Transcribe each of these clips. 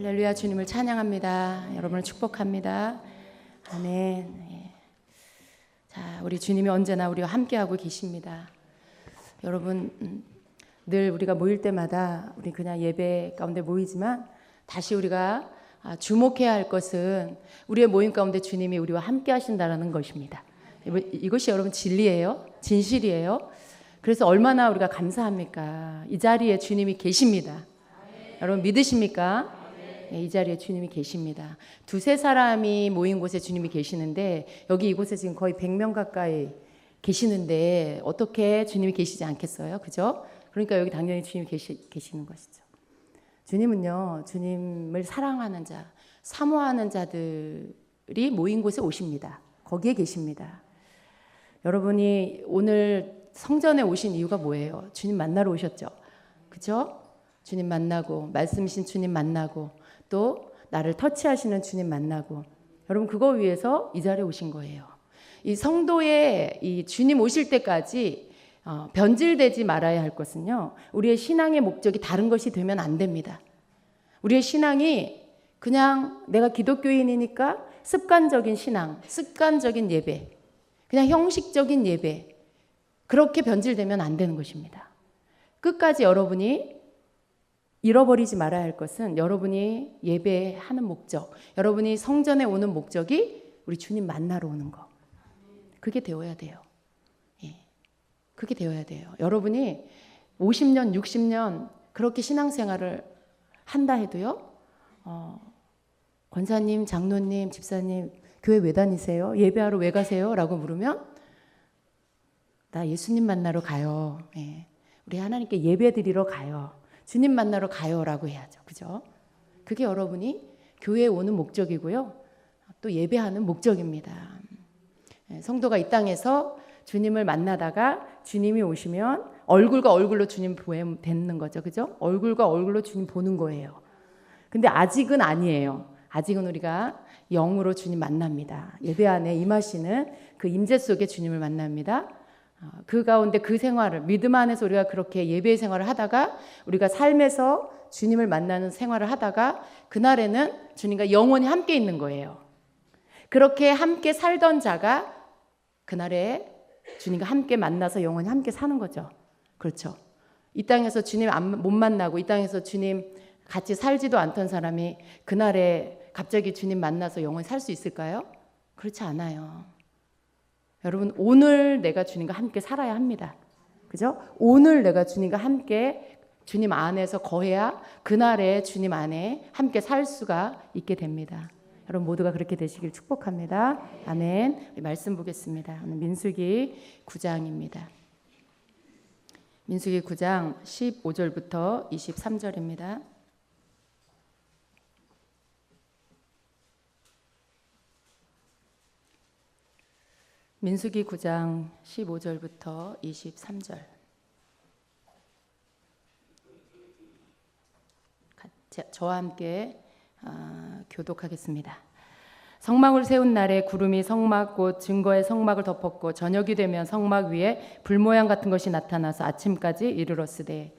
할렐루야. 주님을 찬양합니다. 여러분을 축복합니다. 아멘. 예. 자, 우리 주님이 언제나 우리와 함께하고 계십니다. 여러분, 늘 우리가 모일 때마다 우리 그냥 예배 가운데 모이지만 다시 우리가 주목해야 할 것은 우리의 모임 가운데 주님이 우리와 함께 하신다는 것입니다. 이것이 여러분 진리예요. 진실이에요. 그래서 얼마나 우리가 감사합니까? 이 자리에 주님이 계십니다. 여러분 믿으십니까? 네, 이 자리에 주님이 계십니다. 두세 사람이 모인 곳에 주님이 계시는데 여기 이곳에 지금 거의 100명 가까이 계시는데 어떻게 주님이 계시지 않겠어요? 그죠? 그러니까 여기 당연히 주님이 계시는 것이죠. 주님은요, 주님을 사랑하는 자, 사모하는 자들이 모인 곳에 오십니다. 거기에 계십니다. 여러분이 오늘 성전에 오신 이유가 뭐예요? 주님 만나러 오셨죠? 그죠? 주님 만나고, 말씀이신 주님 만나고, 또 나를 터치하시는 주님 만나고, 여러분 그거 위해서 이 자리에 오신 거예요. 이 성도의 이 주님 오실 때까지 변질되지 말아야 할 것은요, 우리의 신앙의 목적이 다른 것이 되면 안 됩니다. 우리의 신앙이 그냥 내가 기독교인이니까 습관적인 신앙, 습관적인 예배, 그냥 형식적인 예배, 그렇게 변질되면 안 되는 것입니다. 끝까지 여러분이 잃어버리지 말아야 할 것은 여러분이 예배하는 목적, 여러분이 성전에 오는 목적이 우리 주님 만나러 오는 거. 그게 되어야 돼요. 예. 그게 되어야 돼요. 여러분이 50년, 60년 그렇게 신앙생활을 한다 해도요, 권사님, 장로님, 집사님, 교회 왜 다니세요? 예배하러 왜 가세요? 라고 물으면 나 예수님 만나러 가요. 예. 우리 하나님께 예배 드리러 가요. 주님 만나러 가요라고 해야죠. 그죠? 그게 여러분이 교회에 오는 목적이고요. 또 예배하는 목적입니다. 성도가 이 땅에서 주님을 만나다가 주님이 오시면 얼굴과 얼굴로 주님 뵙는 거죠. 그죠? 얼굴과 얼굴로 주님 보는 거예요. 근데 아직은 아니에요. 아직은 우리가 영으로 주님 만납니다. 예배 안에 임하시는 그 임재 속에 주님을 만납니다. 그 가운데 그 생활을, 믿음 안에서 우리가 그렇게 예배의 생활을 하다가 우리가 삶에서 주님을 만나는 생활을 하다가 그날에는 주님과 영원히 함께 있는 거예요. 그렇게 함께 살던 자가 그날에 주님과 함께 만나서 영원히 함께 사는 거죠. 그렇죠. 이 땅에서 주님 못 만나고 이 땅에서 주님 같이 살지도 않던 사람이 그날에 갑자기 주님 만나서 영원히 살 수 있을까요? 그렇지 않아요. 여러분, 오늘 내가 주님과 함께 살아야 합니다. 그죠? 오늘 내가 주님과 함께 주님 안에서 거해야 그날에 주님 안에 함께 살 수가 있게 됩니다. 여러분 모두가 그렇게 되시길 축복합니다. 아멘. 말씀 보겠습니다. 오늘 민수기 9장입니다. 민수기 9장 15절부터 23절입니다. 민수기 9장 15절부터 23절. 저와 함께 교독하겠습니다. 성막을 세운 날에 구름이 성막 곧 증거의 성막을 덮었고 저녁이 되면 성막 위에 불 모양 같은 것이 나타나서 아침까지 이르렀으되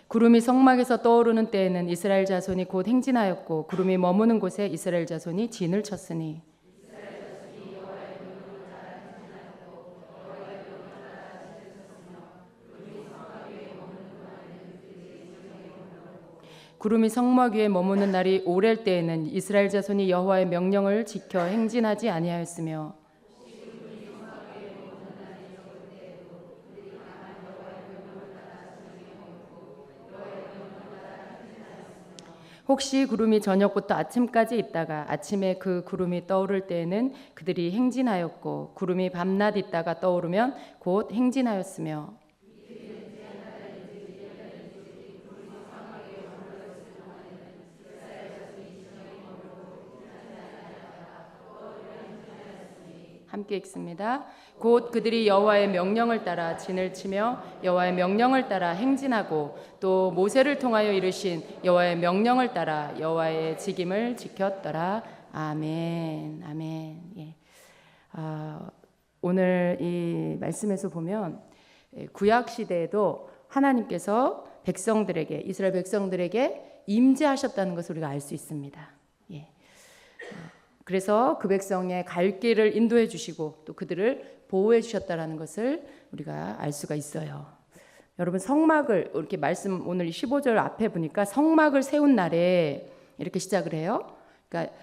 구름이 성막에서 떠오르는 때에는 이스라엘 자손이 곧 행진하였고 구름이 머무는 곳에 이스라엘 자손이 진을 쳤으니 구름이 성막 위에 머무는 날이 오랠 때에는 이스라엘 자손이 여호와의 명령을 지켜 행진하지 아니하였으며 혹시 구름이 저녁부터 아침까지 있다가 아침에 그 구름이 떠오를 때에는 그들이 행진하였고 구름이 밤낮 있다가 떠오르면 곧 행진하였으며 함께 읽습니다. 곧 그들이 여호와의 명령을 따라 진을 치며 여호와의 명령을 따라 행진하고 또 모세를 통하여 이르신 여호와의 명령을 따라 여호와의 직임을 지켰더라. 아멘. 아멘. 예. 오늘 이 말씀에서 보면 구약 시대에도 하나님께서 백성들에게, 이스라엘 백성들에게 임재하셨다는 것을 우리가 알 수 있습니다. 예. 그래서 그 백성의 갈 길을 인도해 주시고 또 그들을 보호해 주셨다는 것을 우리가 알 수가 있어요. 여러분, 성막을 이렇게 말씀 오늘 15절 앞에 보니까 성막을 세운 날에 이렇게 시작을 해요. 그러니까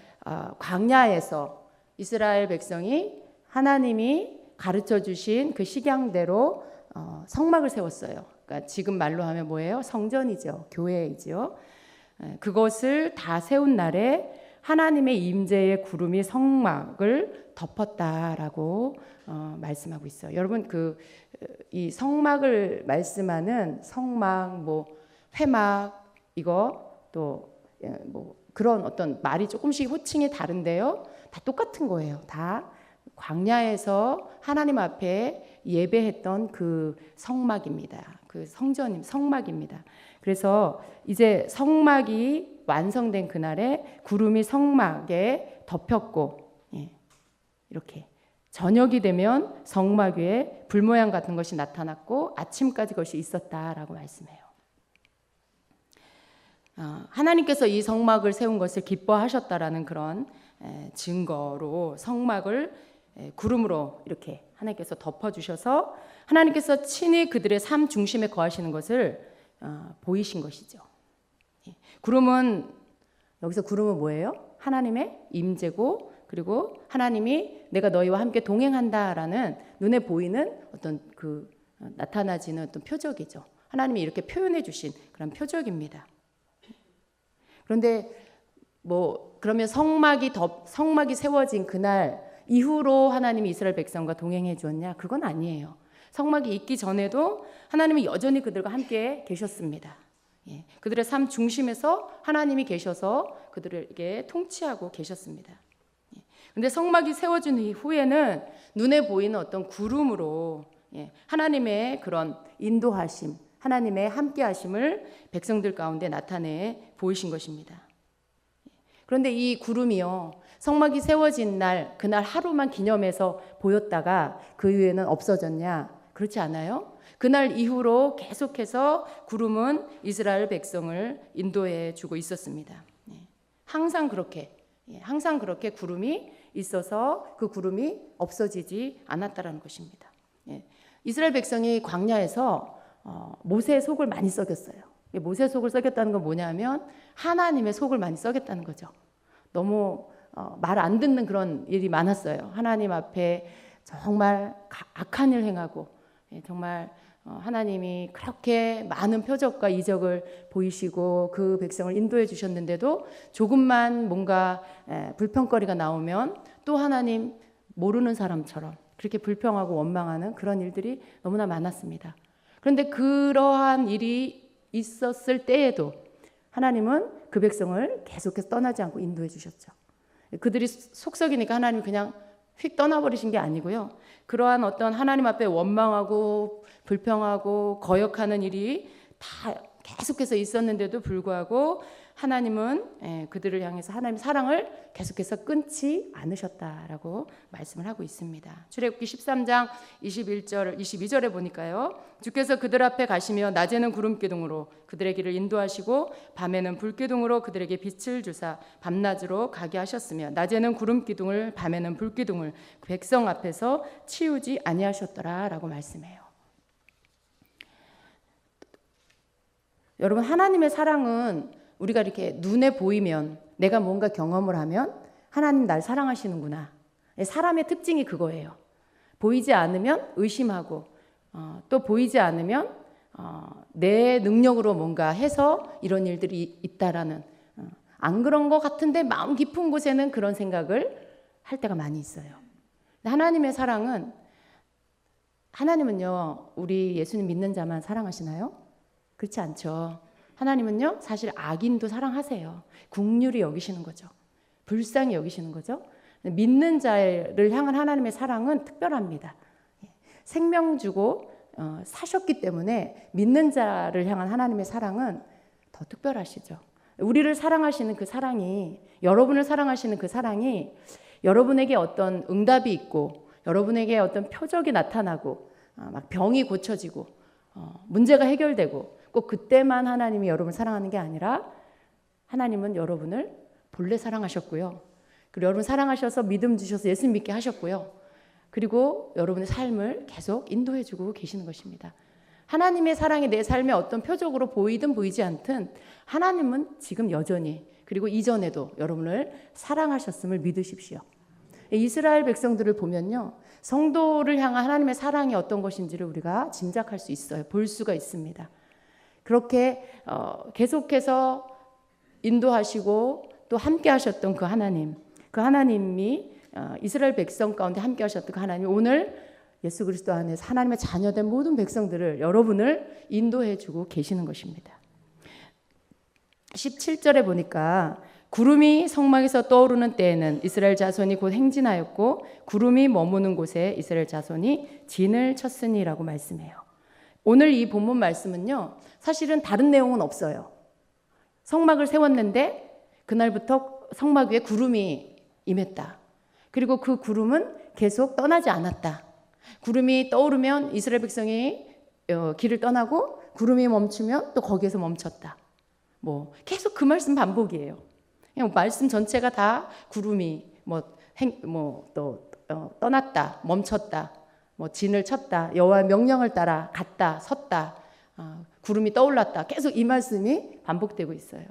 광야에서 이스라엘 백성이 하나님이 가르쳐 주신 그 식양대로 성막을 세웠어요. 그러니까 지금 말로 하면 뭐예요? 성전이죠. 교회이죠. 그것을 다 세운 날에 하나님의 임재의 구름이 성막을 덮었다라고 말씀하고 있어요. 여러분, 이 성막을 말씀하는 성막, 뭐 회막, 이거 또 뭐 그런 어떤 말이 조금씩 호칭이 다른데요. 다 똑같은 거예요. 다 광야에서 하나님 앞에 예배했던 그 성막입니다. 그 성막입니다. 그래서 이제 성막이 완성된 그날에 구름이 성막에 덮였고, 이렇게 저녁이 되면 성막 위에 불 모양 같은 것이 나타났고 아침까지 그것이 있었다라고 말씀해요. 하나님께서 이 성막을 세운 것을 기뻐하셨다라는 그런 증거로 성막을 구름으로 이렇게 하나님께서 덮어주셔서 하나님께서 친히 그들의 삶 중심에 거하시는 것을 보이신 것이죠. 구름은, 여기서 구름은 뭐예요? 하나님의 임재고, 그리고 하나님이 내가 너희와 함께 동행한다라는 눈에 보이는 어떤 나타나지는 어떤 표적이죠. 하나님이 이렇게 표현해 주신 그런 표적입니다. 그런데 그러면 성막이 세워진 그날 이후로 하나님이 이스라엘 백성과 동행해 주었냐? 그건 아니에요. 성막이 있기 전에도 하나님이 여전히 그들과 함께 계셨습니다. 그들의 삶 중심에서 하나님이 계셔서 그들에게 통치하고 계셨습니다. 그런데 성막이 세워진 이후에는 눈에 보이는 어떤 구름으로 하나님의 그런 인도하심, 하나님의 함께하심을 백성들 가운데 나타내 보이신 것입니다. 그런데 이 구름이요, 성막이 세워진 날, 그날 하루만 기념해서 보였다가 그 이후에는 없어졌냐? 그렇지 않아요. 그날 이후로 계속해서 구름은 이스라엘 백성을 인도해 주고 있었습니다. 항상 그렇게 구름이 있어서 그 구름이 없어지지 않았다라는 것입니다. 이스라엘 백성이 광야에서 모세의 속을 많이 썩였어요. 모세의 속을 썩였다는 건 뭐냐면 하나님의 속을 많이 썩였다는 거죠. 너무 말 안 듣는 그런 일이 많았어요. 하나님 앞에 정말 악한 일 행하고, 정말 하나님이 그렇게 많은 표적과 이적을 보이시고 그 백성을 인도해 주셨는데도 조금만 뭔가 불평거리가 나오면 또 하나님 모르는 사람처럼 그렇게 불평하고 원망하는 그런 일들이 너무나 많았습니다. 그런데 그러한 일이 있었을 때에도 하나님은 그 백성을 계속해서 떠나지 않고 인도해 주셨죠. 그들이 속썩이니까 하나님이 그냥 휙 떠나버리신 게 아니고요. 그러한 어떤 하나님 앞에 원망하고 불평하고 거역하는 일이 다 계속해서 있었는데도 불구하고 하나님은 그들을 향해서 하나님의 사랑을 계속해서 끊지 않으셨다라고 말씀을 하고 있습니다. 출애굽기 13장 21절, 22절에 보니까요. 주께서 그들 앞에 가시며 낮에는 구름 기둥으로 그들의 길을 인도하시고 밤에는 불 기둥으로 그들에게 빛을 주사 밤낮으로 가게 하셨으며 낮에는 구름 기둥을 밤에는 불 기둥을 그 백성 앞에서 치우지 아니하셨더라라고 말씀해요. 여러분, 하나님의 사랑은 우리가 이렇게 눈에 보이면, 내가 뭔가 경험을 하면 하나님 날 사랑하시는구나. 사람의 특징이 그거예요. 보이지 않으면 의심하고, 또 보이지 않으면 내 능력으로 뭔가 해서 이런 일들이 있다라는, 안 그런 것 같은데 마음 깊은 곳에는 그런 생각을 할 때가 많이 있어요. 하나님의 사랑은, 하나님은요, 우리 예수님 믿는 자만 사랑하시나요? 그렇지 않죠. 하나님은요, 사실 악인도 사랑하세요. 긍휼히 여기시는 거죠. 불쌍히 여기시는 거죠. 믿는 자를 향한 하나님의 사랑은 특별합니다. 생명 주고 사셨기 때문에 믿는 자를 향한 하나님의 사랑은 더 특별하시죠. 우리를 사랑하시는 그 사랑이, 여러분을 사랑하시는 그 사랑이 여러분에게 어떤 응답이 있고 여러분에게 어떤 표적이 나타나고 막 병이 고쳐지고 문제가 해결되고 꼭 그때만 하나님이 여러분을 사랑하는 게 아니라 하나님은 여러분을 본래 사랑하셨고요. 그리고 여러분 사랑하셔서 믿음 주셔서 예수 믿게 하셨고요. 그리고 여러분의 삶을 계속 인도해주고 계시는 것입니다. 하나님의 사랑이 내 삶에 어떤 표적으로 보이든 보이지 않든 하나님은 지금 여전히 그리고 이전에도 여러분을 사랑하셨음을 믿으십시오. 이스라엘 백성들을 보면요. 성도를 향한 하나님의 사랑이 어떤 것인지를 우리가 짐작할 수 있어요. 볼 수가 있습니다. 그렇게 계속해서 인도하시고 또 함께 하셨던 그 하나님이 이스라엘 백성 가운데 함께 하셨던 그 하나님이 오늘 예수 그리스도 안에서 하나님의 자녀된 모든 백성들을 여러분을 인도해주고 계시는 것입니다. 17절에 보니까 구름이 성막에서 떠오르는 때에는 이스라엘 자손이 곧 행진하였고 구름이 머무는 곳에 이스라엘 자손이 진을 쳤으니라고 말씀해요. 오늘 이 본문 말씀은요. 사실은 다른 내용은 없어요. 성막을 세웠는데 그날부터 성막 위에 구름이 임했다. 그리고 그 구름은 계속 떠나지 않았다. 구름이 떠오르면 이스라엘 백성이 길을 떠나고 구름이 멈추면 또 거기에서 멈췄다. 계속 그 말씀 반복이에요. 그냥 말씀 전체가 다 구름이 떠났다, 멈췄다, 진을 쳤다, 여호와의 명령을 따라 갔다, 섰다, 구름이 떠올랐다. 계속 이 말씀이 반복되고 있어요.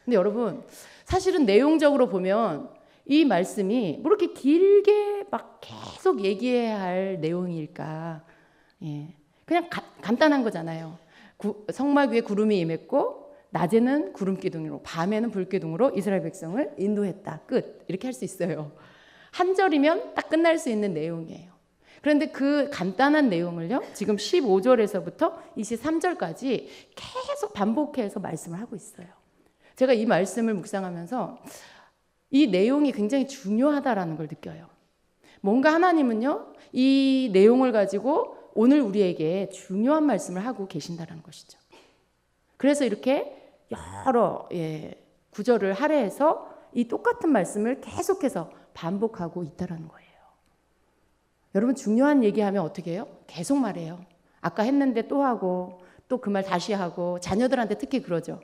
근데 여러분 사실은 내용적으로 보면 이 말씀이 뭐 이렇게 길게 막 계속 얘기해야 할 내용일까? 그냥 간단한 거잖아요. 성막 위에 구름이 임했고 낮에는 구름 기둥으로 밤에는 불 기둥으로 이스라엘 백성을 인도했다. 끝. 이렇게 할 수 있어요. 한 절이면 딱 끝날 수 있는 내용이에요. 그런데 그 간단한 내용을요. 지금 15절에서부터 23절까지 계속 반복해서 말씀을 하고 있어요. 제가 이 말씀을 묵상하면서 이 내용이 굉장히 중요하다라는 걸 느껴요. 뭔가 하나님은요. 이 내용을 가지고 오늘 우리에게 중요한 말씀을 하고 계신다는 것이죠. 그래서 이렇게 여러 구절을 할애해서 이 똑같은 말씀을 계속해서 반복하고 있다는 거예요. 여러분 중요한 얘기하면 어떻게 해요? 계속 말해요. 아까 했는데 또 하고 또 그 말 다시 하고 자녀들한테 특히 그러죠.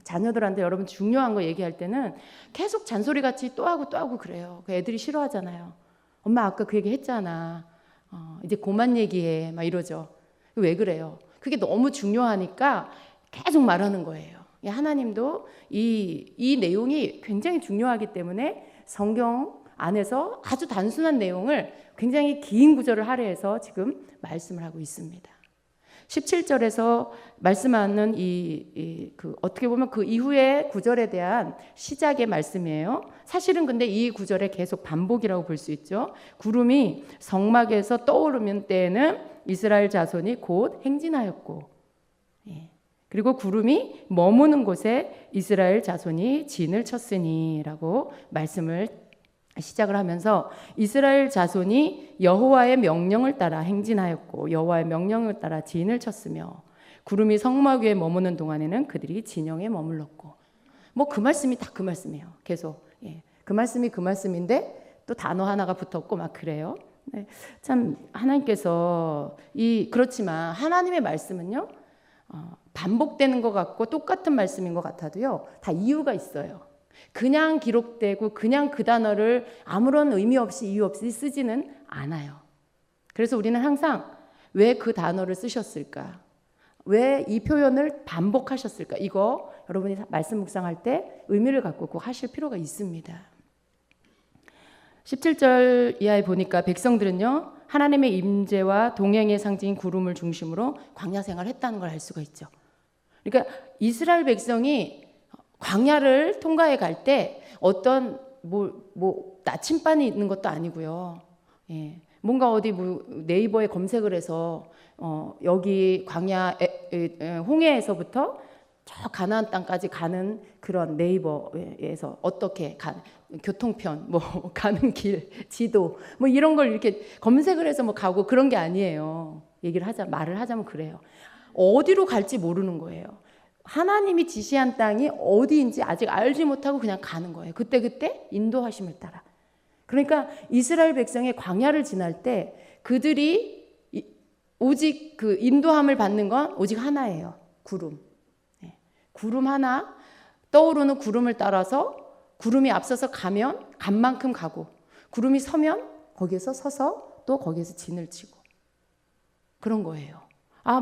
자녀들한테 여러분 중요한 거 얘기할 때는 계속 잔소리같이 또 하고 그래요. 그 애들이 싫어하잖아요. 엄마 아까 그 얘기 했잖아. 이제 그만 얘기해. 막 이러죠. 왜 그래요? 그게 너무 중요하니까 계속 말하는 거예요. 하나님도 이 내용이 굉장히 중요하기 때문에 성경 안에서 아주 단순한 내용을 굉장히 긴 구절을 할애해서 지금 말씀을 하고 있습니다. 17절에서 말씀하는 어떻게 보면 그 이후의 구절에 대한 시작의 말씀이에요. 사실은 근데 이 구절에 계속 반복이라고 볼 수 있죠. 구름이 성막에서 떠오르는 때에는 이스라엘 자손이 곧 행진하였고, 그리고 구름이 머무는 곳에 이스라엘 자손이 진을 쳤으니라고 말씀을 시작을 하면서 이스라엘 자손이 여호와의 명령을 따라 행진하였고 여호와의 명령을 따라 진을 쳤으며 구름이 성막 위에 머무는 동안에는 그들이 진영에 머물렀고 그 말씀이 딱 그 말씀이에요. 계속 그 말씀이 그 말씀인데 또 단어 하나가 붙었고 막 그래요. 참 하나님께서 그렇지만 하나님의 말씀은요 반복되는 것 같고 똑같은 말씀인 것 같아도요 다 이유가 있어요. 그냥 기록되고 그냥 그 단어를 아무런 의미 없이 이유 없이 쓰지는 않아요. 그래서 우리는 항상 왜 그 단어를 쓰셨을까? 왜 이 표현을 반복하셨을까? 이거 여러분이 말씀 묵상할 때 의미를 갖고 꼭 하실 필요가 있습니다. 17절 이하에 보니까 백성들은요 하나님의 임재와 동행의 상징인 구름을 중심으로 광야 생활을 했다는 걸 알 수가 있죠. 그러니까 이스라엘 백성이 광야를 통과해 갈 때 어떤 나침반이 있는 것도 아니고요. 뭔가 어디 네이버에 검색을 해서 여기 광야 홍해에서부터 저 가나안 땅까지 가는 그런 네이버에서 어떻게 교통편 가는 길 지도 이런 걸 이렇게 검색을 해서 가고 그런 게 아니에요. 말을 하자면 그래요. 어디로 갈지 모르는 거예요. 하나님이 지시한 땅이 어디인지 아직 알지 못하고 그냥 가는 거예요. 그때 인도하심을 따라. 그러니까 이스라엘 백성의 광야를 지날 때 그들이 오직 그 인도함을 받는 건 오직 하나예요. 구름. 구름 하나, 떠오르는 구름을 따라서 구름이 앞서서 가면 간 만큼 가고, 구름이 서면 거기에서 서서 또 거기에서 진을 치고, 그런 거예요.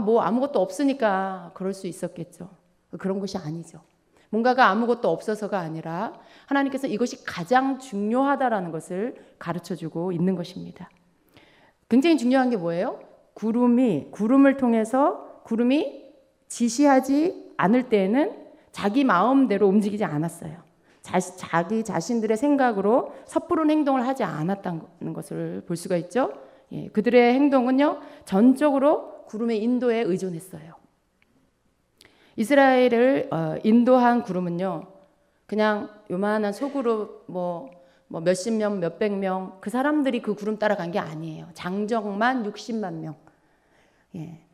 뭐 아무것도 없으니까 그럴 수 있었겠죠. 그런 것이 아니죠. 뭔가가 아무것도 없어서가 아니라 하나님께서 이것이 가장 중요하다라는 것을 가르쳐주고 있는 것입니다. 굉장히 중요한 게 뭐예요? 구름을 통해서 구름이 지시하지 않을 때에는 자기 마음대로 움직이지 않았어요. 자기 자신들의 생각으로 섣부른 행동을 하지 않았다는 것을 볼 수가 있죠. 그들의 행동은요, 전적으로 구름의 인도에 의존했어요. 이스라엘을 인도한 구름은요, 그냥 요만한 소그룹 몇십 명, 몇백 명, 그 사람들이 그 구름 따라간 게 아니에요. 장정만 60만 명.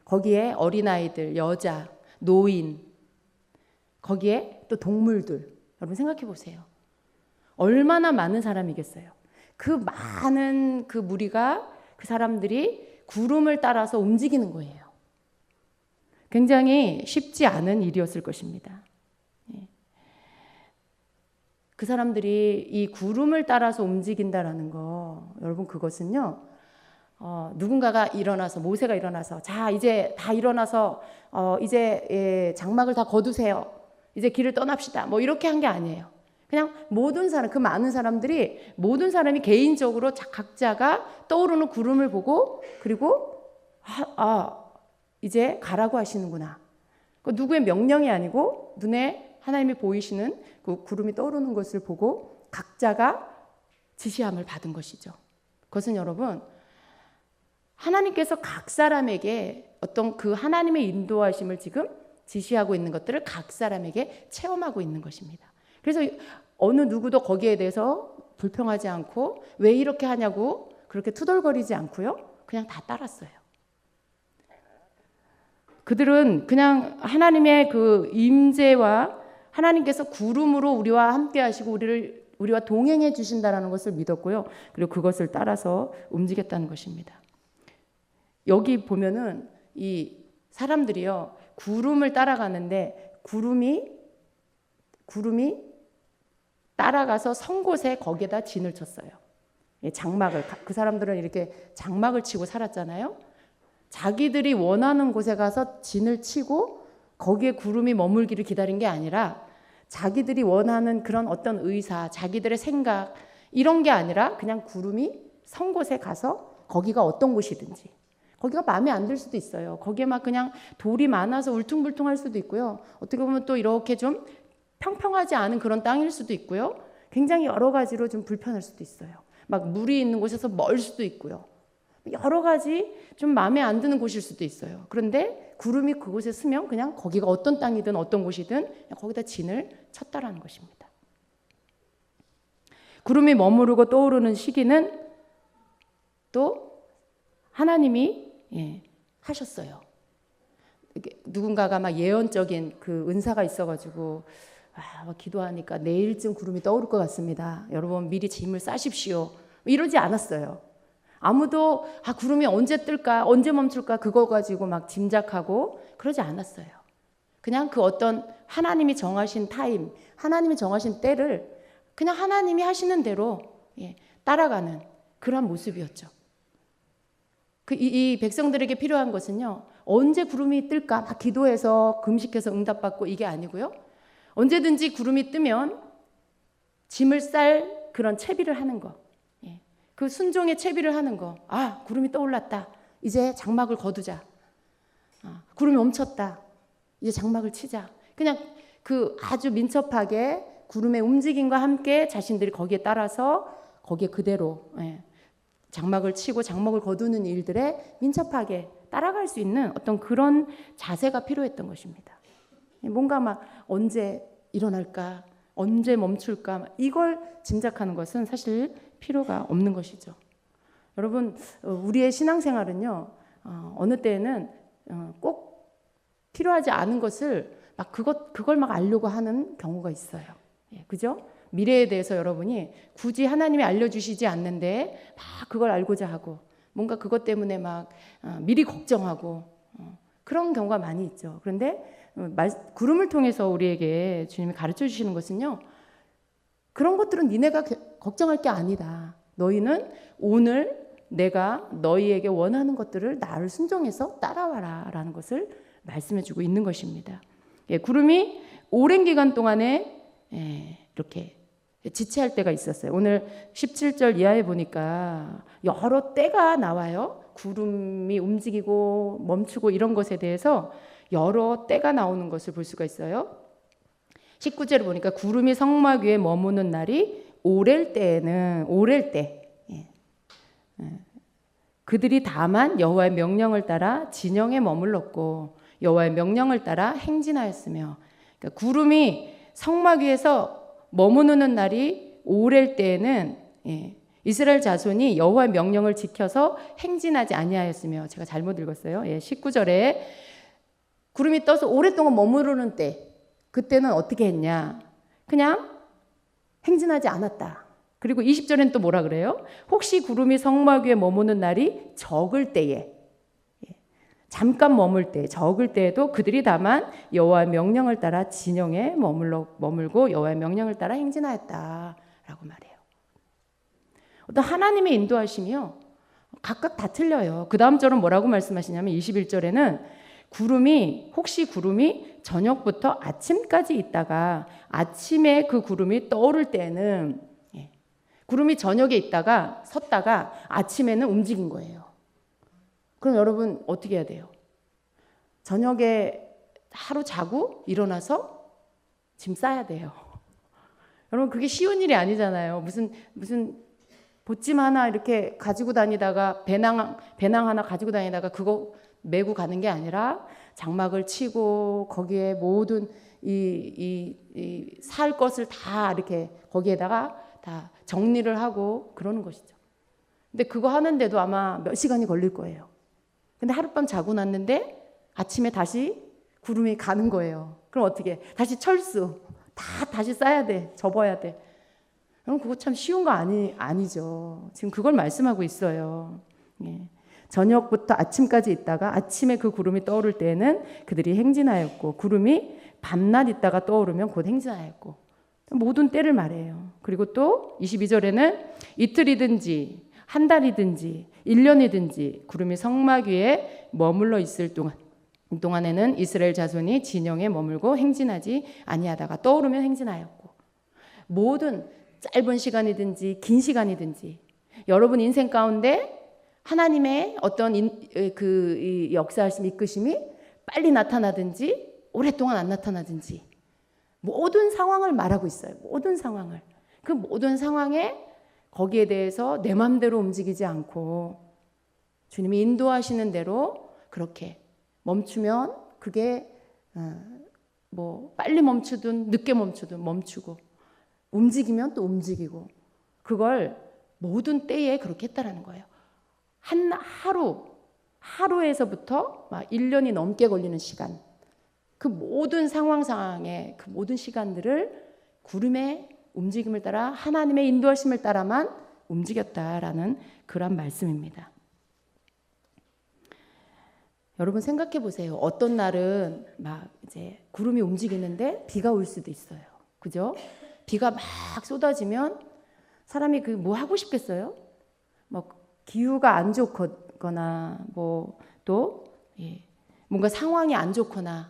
거기에 어린아이들, 여자, 노인, 거기에 또 동물들. 여러분 생각해 보세요. 얼마나 많은 사람이겠어요. 그 많은 그 무리가, 그 사람들이 구름을 따라서 움직이는 거예요. 굉장히 쉽지 않은 일이었을 것입니다. 그 사람들이 이 구름을 따라서 움직인다라는 거, 여러분 그것은요, 누군가가 일어나서, 모세가 일어나서, 자 이제 다 일어나서 이제 장막을 다 거두세요, 이제 길을 떠납시다, 뭐 이렇게 한 게 아니에요. 그냥 모든 사람, 그 많은 사람들이, 모든 사람이 개인적으로 각자가 떠오르는 구름을 보고, 그리고 이제 가라고 하시는구나. 누구의 명령이 아니고 눈에 하나님이 보이시는 그 구름이 떠오르는 것을 보고 각자가 지시함을 받은 것이죠. 그것은 여러분, 하나님께서 각 사람에게 어떤 그 하나님의 인도하심을 지금 지시하고 있는 것들을 각 사람에게 체험하고 있는 것입니다. 그래서 어느 누구도 거기에 대해서 불평하지 않고 왜 이렇게 하냐고 그렇게 투덜거리지 않고요, 그냥 다 따랐어요. 그들은 그냥 하나님의 그 임재와 하나님께서 구름으로 우리와 함께 하시고 우리와 동행해 주신다라는 것을 믿었고요. 그리고 그것을 따라서 움직였다는 것입니다. 여기 보면은 이 사람들이요, 구름을 따라가는데 구름이 따라가서 선 곳에 거기에다 진을 쳤어요. 장막을, 그 사람들은 이렇게 장막을 치고 살았잖아요. 자기들이 원하는 곳에 가서 진을 치고 거기에 구름이 머물기를 기다린 게 아니라 자기들이 원하는 그런 어떤 의사, 자기들의 생각, 이런 게 아니라 그냥 구름이 선 곳에 가서 거기가 어떤 곳이든지, 거기가 마음에 안 들 수도 있어요. 거기에 막 그냥 돌이 많아서 울퉁불퉁할 수도 있고요. 어떻게 보면 또 이렇게 좀 평평하지 않은 그런 땅일 수도 있고요. 굉장히 여러 가지로 좀 불편할 수도 있어요. 막 물이 있는 곳에서 멀 수도 있고요. 여러 가지 좀 마음에 안 드는 곳일 수도 있어요. 그런데 구름이 그곳에 스면 그냥 거기가 어떤 땅이든 어떤 곳이든 그냥 거기다 진을 쳤다라는 것입니다. 구름이 머무르고 떠오르는 시기는 또 하나님이 하셨어요. 누군가가 막 예언적인 그 은사가 있어가지고 기도하니까 내일쯤 구름이 떠오를 것 같습니다. 여러분 미리 짐을 싸십시오. 이러지 않았어요. 아무도 구름이 언제 뜰까, 언제 멈출까 그거 가지고 막 짐작하고 그러지 않았어요. 그냥 그 어떤 하나님이 정하신 타임, 하나님이 정하신 때를 그냥 하나님이 하시는 대로 따라가는 그런 모습이었죠. 이 백성들에게 필요한 것은요, 언제 구름이 뜰까 막 기도해서 금식해서 응답받고 이게 아니고요, 언제든지 구름이 뜨면 짐을 쌀 그런 채비를 하는 거, 그 순종의 채비를 하는 거. 구름이 떠올랐다, 이제 장막을 거두자. 구름이 멈췄다, 이제 장막을 치자. 그냥 그 아주 민첩하게 구름의 움직임과 함께 자신들이 거기에 따라서 거기에 그대로 장막을 치고 장막을 거두는 일들에 민첩하게 따라갈 수 있는 어떤 그런 자세가 필요했던 것입니다. 뭔가 막 언제 일어날까, 언제 멈출까, 이걸 짐작하는 것은 사실 필요가 없는 것이죠. 여러분, 우리의 신앙생활은요, 어느 때에는 꼭 필요하지 않은 것을 막 그걸 막 알려고 하는 경우가 있어요. 그죠? 미래에 대해서 여러분이 굳이 하나님이 알려주시지 않는데 막 그걸 알고자 하고, 뭔가 그것 때문에 막 미리 걱정하고 그런 경우가 많이 있죠. 그런데 구름을 통해서 우리에게 주님이 가르쳐 주시는 것은요, 그런 것들은 니네가 걱정할 게 아니다. 너희는 오늘 내가 너희에게 원하는 것들을 나를 순종해서 따라와라 라는 것을 말씀해 주고 있는 것입니다. 구름이 오랜 기간 동안에 이렇게 지체할 때가 있었어요. 오늘 17절 이하에 보니까 여러 때가 나와요. 구름이 움직이고 멈추고 이런 것에 대해서 여러 때가 나오는 것을 볼 수가 있어요. 19절을 보니까 구름이 성막 위에 머무는 날이 오랠 때에는 오랠 때 그들이 다만 여호와의 명령을 따라 진영에 머물렀고 여호와의 명령을 따라 행진하였으며, 그러니까 구름이 성막 위에서 머무는 날이 오랠 때에는 이스라엘 자손이 여호와의 명령을 지켜서 행진하지 아니하였으며, 제가 잘못 읽었어요. 19절에 구름이 떠서 오랫동안 머무르는 때, 그때는 어떻게 했냐? 그냥 행진하지 않았다. 그리고 20절에는 또 뭐라 그래요? 혹시 구름이 성막 위에 머무는 날이 적을 때에, 잠깐 머물 때, 적을 때에도 그들이 다만 여호와의 명령을 따라 진영에 머물고 여호와의 명령을 따라 행진하였다라고 말해요. 어떤 하나님의 인도하심이요, 각각 다 틀려요. 그 다음 절은 뭐라고 말씀하시냐면 21절에는 혹시 구름이 저녁부터 아침까지 있다가 아침에 그 구름이 떠오를 때는, 구름이 저녁에 있다가 섰다가 아침에는 움직인 거예요. 그럼 여러분 어떻게 해야 돼요? 저녁에 하루 자고 일어나서 짐 싸야 돼요. 여러분 그게 쉬운 일이 아니잖아요. 무슨 보찜 하나 이렇게 가지고 다니다가 배낭 하나 가지고 다니다가 그거 메고 가는 게 아니라 장막을 치고 거기에 모든 살 것을 다 이렇게 거기에다가 다 정리를 하고 그러는 것이죠. 근데 그거 하는데도 아마 몇 시간이 걸릴 거예요. 근데 하룻밤 자고 났는데 아침에 다시 구름이 가는 거예요. 그럼 어떻게? 다시 철수. 다시 싸야 돼. 접어야 돼. 그럼 그거 참 쉬운 거 아니죠. 지금 그걸 말씀하고 있어요. 저녁부터 아침까지 있다가 아침에 그 구름이 떠오를 때에는 그들이 행진하였고, 구름이 밤낮 있다가 떠오르면 곧 행진하였고, 모든 때를 말해요. 그리고 또 22절에는 이틀이든지 한 달이든지 1년이든지 구름이 성막 위에 머물러 있을 동안에는 이스라엘 자손이 진영에 머물고 행진하지 아니하다가 떠오르면 행진하였고, 모든 짧은 시간이든지 긴 시간이든지 여러분 인생 가운데 하나님의 어떤 그 역사하심 이끄심이 빨리 나타나든지 오랫동안 안 나타나든지 모든 상황을 말하고 있어요. 모든 상황을. 그 모든 상황에 거기에 대해서 내 마음대로 움직이지 않고 주님이 인도하시는 대로 그렇게 멈추면 그게 뭐 빨리 멈추든 늦게 멈추든 멈추고, 움직이면 또 움직이고, 그걸 모든 때에 그렇게 했다라는 거예요. 하루에서부터 막 1년이 넘게 걸리는 시간, 그 모든 상황상의 그 모든 시간들을 구름의 움직임을 따라 하나님의 인도하심을 따라만 움직였다라는 그런 말씀입니다. 여러분 생각해 보세요. 어떤 날은 막 이제 구름이 움직이는데 비가 올 수도 있어요. 그죠? 비가 막 쏟아지면 사람이 그 뭐 하고 싶겠어요? 뭐 기후가 안 좋거나 뭐 또 뭔가 상황이 안 좋거나,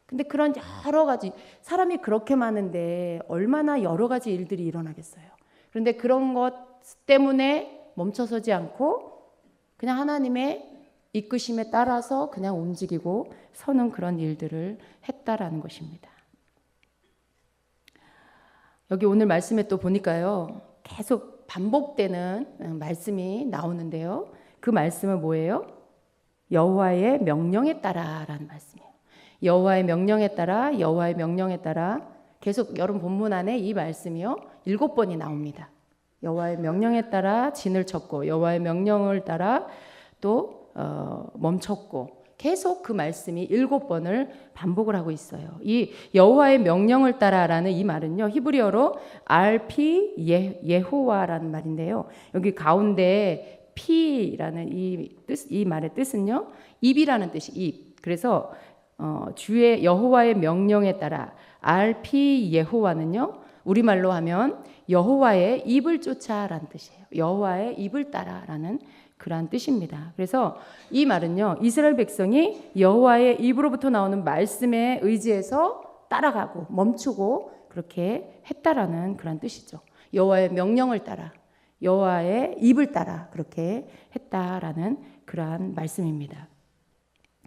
근데 그런 여러 가지 사람이 그렇게 많은데 얼마나 여러 가지 일들이 일어나겠어요. 그런데 그런 것 때문에 멈춰서지 않고 그냥 하나님의 이끄심에 따라서 그냥 움직이고 서는 그런 일들을 했다라는 것입니다. 여기 오늘 말씀에 또 보니까요, 계속 반복되는 말씀이 나오는데요. 그 말씀은 뭐예요? 여호와의 명령에 따라라는 말씀이에요. 여호와의 명령에 따라, 여호와의 명령에 따라, 계속 여러분 본문 안에 이 말씀이요 7번이 나옵니다. 여호와의 명령에 따라 진을 쳤고, 여호와의 명령을 따라 또 멈췄고, 계속 그 말씀이 7번을 반복을 하고 있어요. 이 여호와의 명령을 따라라는 이 말은요, 히브리어로 RP 예호와라는 말인데요. 여기 가운데 피라는 이 말의 뜻은요, 입이라는 뜻이 입. 그래서 주의 여호와의 명령에 따라 RP 예호와는요, 우리말로 하면 여호와의 입을 쫓아라는 뜻이에요. 여호와의 입을 따라라는 그러한 뜻입니다. 그래서 이 말은요, 이스라엘 백성이 여호와의 입으로부터 나오는 말씀에 의지해서 따라가고 멈추고 그렇게 했다라는 그런 뜻이죠. 여호와의 명령을 따라, 여호와의 입을 따라 그렇게 했다라는 그러한 말씀입니다.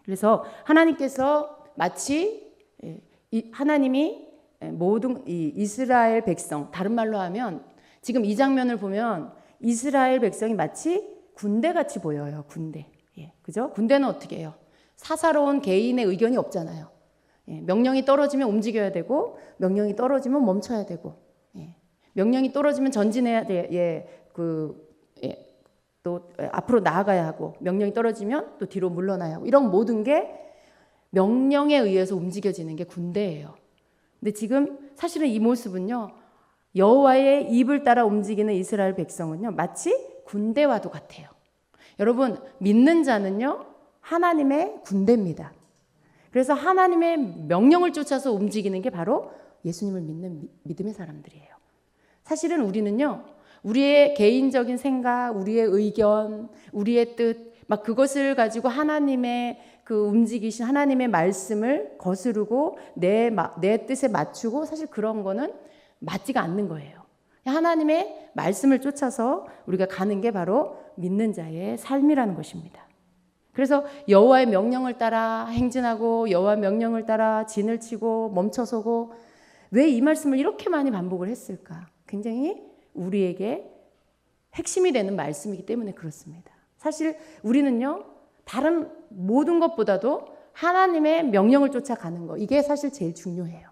그래서 하나님께서 마치 하나님이 모든 이 이스라엘 백성, 다른 말로 하면 지금 이 장면을 보면 이스라엘 백성이 마치 군대같이 보여요. 군대. 그죠? 군대는 어떻게 해요? 사사로운 개인의 의견이 없잖아요. 명령이 떨어지면 움직여야 되고, 명령이 떨어지면 멈춰야 되고, 명령이 떨어지면 전진해야 돼. 또 앞으로 나아가야 하고, 명령이 떨어지면 또 뒤로 물러나야 하고, 이런 모든 게 명령에 의해서 움직여지는 게 군대예요. 근데 지금 사실은 이 모습은요, 여호와의 입을 따라 움직이는 이스라엘 백성은요, 마치 군대와도 같아요. 여러분, 믿는 자는요, 하나님의 군대입니다. 그래서 하나님의 명령을 쫓아서 움직이는 게 바로 예수님을 믿는 믿음의 사람들이에요. 사실은 우리는요, 우리의 개인적인 생각, 우리의 의견, 우리의 뜻, 막 그것을 가지고 하나님의 그 움직이신 하나님의 말씀을 거스르고 내 뜻에 맞추고, 사실 그런 거는 맞지가 않는 거예요. 하나님의 말씀을 쫓아서 우리가 가는 게 바로 믿는 자의 삶이라는 것입니다. 그래서 여호와의 명령을 따라 행진하고 여호와의 명령을 따라 진을 치고 멈춰서고, 왜 이 말씀을 이렇게 많이 반복을 했을까? 굉장히 우리에게 핵심이 되는 말씀이기 때문에 그렇습니다. 사실 우리는요, 다른 모든 것보다도 하나님의 명령을 쫓아가는 거, 이게 사실 제일 중요해요.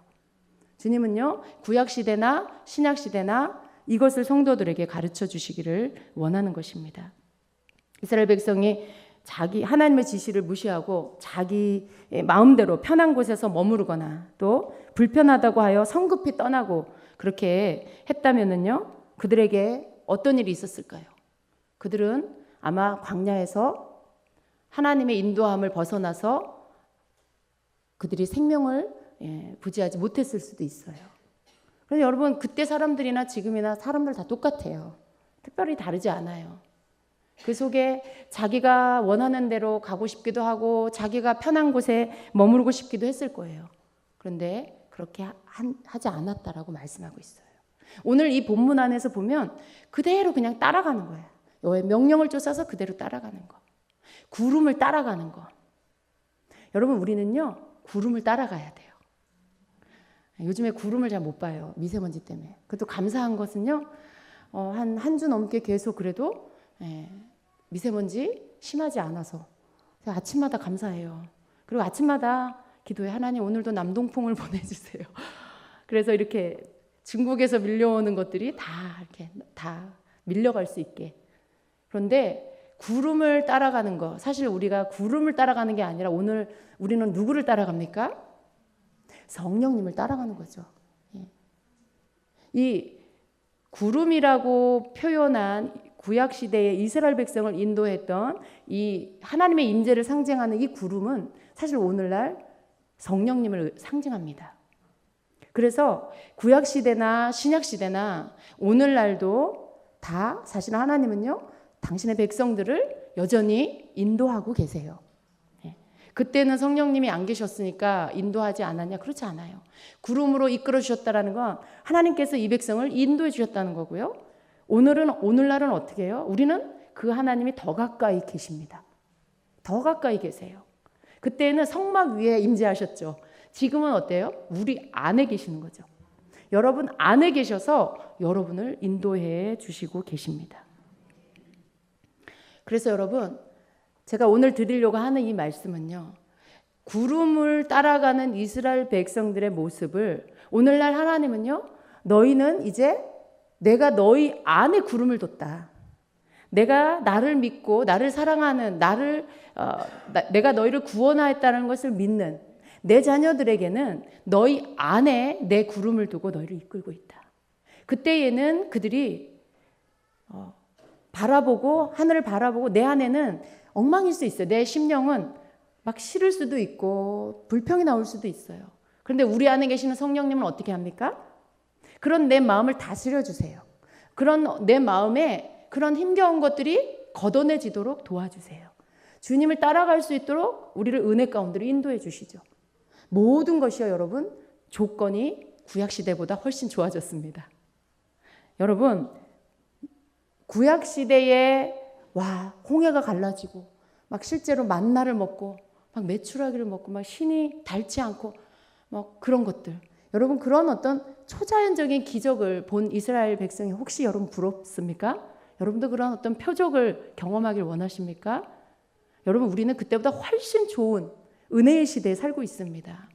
주님은요, 구약시대나 신약시대나 이것을 성도들에게 가르쳐 주시기를 원하는 것입니다. 이스라엘 백성이 하나님의 지시를 무시하고 자기 마음대로 편한 곳에서 머무르거나 또 불편하다고 하여 성급히 떠나고 그렇게 했다면은요, 그들에게 어떤 일이 있었을까요? 그들은 아마 광야에서 하나님의 인도함을 벗어나서 그들이 생명을 부지하지 못했을 수도 있어요. 그래서 여러분, 그때 사람들이나 지금이나 사람들 다 똑같아요. 특별히 다르지 않아요. 그 속에 자기가 원하는 대로 가고 싶기도 하고 자기가 편한 곳에 머무르고 싶기도 했을 거예요. 그런데 그렇게 하지 않았다라고 말씀하고 있어요. 오늘 이 본문 안에서 보면 그대로 그냥 따라가는 거예요. 여호와의 명령을 쫓아서 그대로 따라가는 거. 구름을 따라가는 거. 여러분, 우리는요, 구름을 따라가야 돼요. 요즘에 구름을 잘 못 봐요. 미세먼지 때문에. 그래도 감사한 것은요, 한 주 넘게 계속 그래도 미세먼지 심하지 않아서 아침마다 감사해요. 그리고 아침마다 기도해. 하나님, 오늘도 남동풍을 보내주세요. 그래서 이렇게 중국에서 밀려오는 것들이 다 밀려갈 수 있게. 그런데 구름을 따라가는 거, 사실 우리가 구름을 따라가는 게 아니라 오늘 우리는 누구를 따라갑니까? 성령님을 따라가는 거죠. 이 구름이라고 표현한 구약시대에 이스라엘 백성을 인도했던 이 하나님의 임재를 상징하는 이 구름은 사실 오늘날 성령님을 상징합니다. 그래서 구약시대나 신약시대나 오늘날도 다 사실 하나님은요, 당신의 백성들을 여전히 인도하고 계세요. 그때는 성령님이 안 계셨으니까 인도하지 않았냐? 그렇지 않아요. 구름으로 이끌어 주셨다라는 건 하나님께서 이 백성을 인도해 주셨다는 거고요. 오늘날은 어떻게 해요? 우리는 그 하나님이 더 가까이 계십니다. 더 가까이 계세요. 그때는 성막 위에 임재하셨죠. 지금은 어때요? 우리 안에 계시는 거죠. 여러분 안에 계셔서 여러분을 인도해 주시고 계십니다. 그래서 여러분, 제가 오늘 드리려고 하는 이 말씀은요, 구름을 따라가는 이스라엘 백성들의 모습을 오늘날 하나님은요, 너희는 이제 내가 너희 안에 구름을 뒀다. 내가 나를 믿고 나를 사랑하는 내가 너희를 구원하였다는 것을 믿는 내 자녀들에게는 너희 안에 내 구름을 두고 너희를 이끌고 있다. 그때에는 그들이 바라보고 하늘을 바라보고 내 안에는 엉망일 수 있어요. 내 심령은 막 싫을 수도 있고 불평이 나올 수도 있어요. 그런데 우리 안에 계시는 성령님은 어떻게 합니까? 그런 내 마음을 다스려 주세요. 그런 내 마음에 그런 힘겨운 것들이 걷어내지도록 도와주세요. 주님을 따라갈 수 있도록 우리를 은혜 가운데로 인도해 주시죠. 모든 것이요, 여러분, 조건이 구약시대보다 훨씬 좋아졌습니다. 여러분, 구약시대에 홍해가 갈라지고 막 실제로 만나를 먹고 막 메추라기를 먹고 막 신이 닳지 않고 막 그런 것들. 여러분, 그런 어떤 초자연적인 기적을 본 이스라엘 백성이 혹시 여러분 부럽습니까? 여러분도 그런 어떤 표적을 경험하길 원하십니까? 여러분, 우리는 그때보다 훨씬 좋은 은혜의 시대에 살고 있습니다.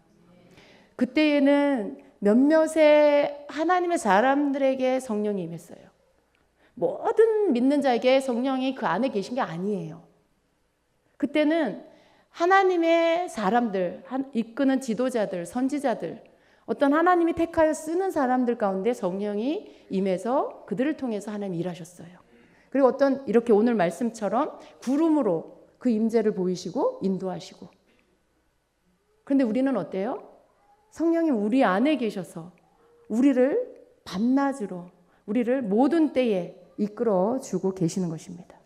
그때에는 몇몇의 하나님의 사람들에게 성령이 임했어요. 모든 믿는 자에게 성령이 그 안에 계신 게 아니에요. 그때는 하나님의 사람들, 이끄는 지도자들, 선지자들, 어떤 하나님이 택하여 쓰는 사람들 가운데 성령이 임해서 그들을 통해서 하나님 일하셨어요. 그리고 어떤 이렇게 오늘 말씀처럼 구름으로 그 임재를 보이시고 인도하시고. 그런데 우리는 어때요? 성령이 우리 안에 계셔서 우리를 밤낮으로 우리를 모든 때에 이끌어 주고 계시는 것입니다.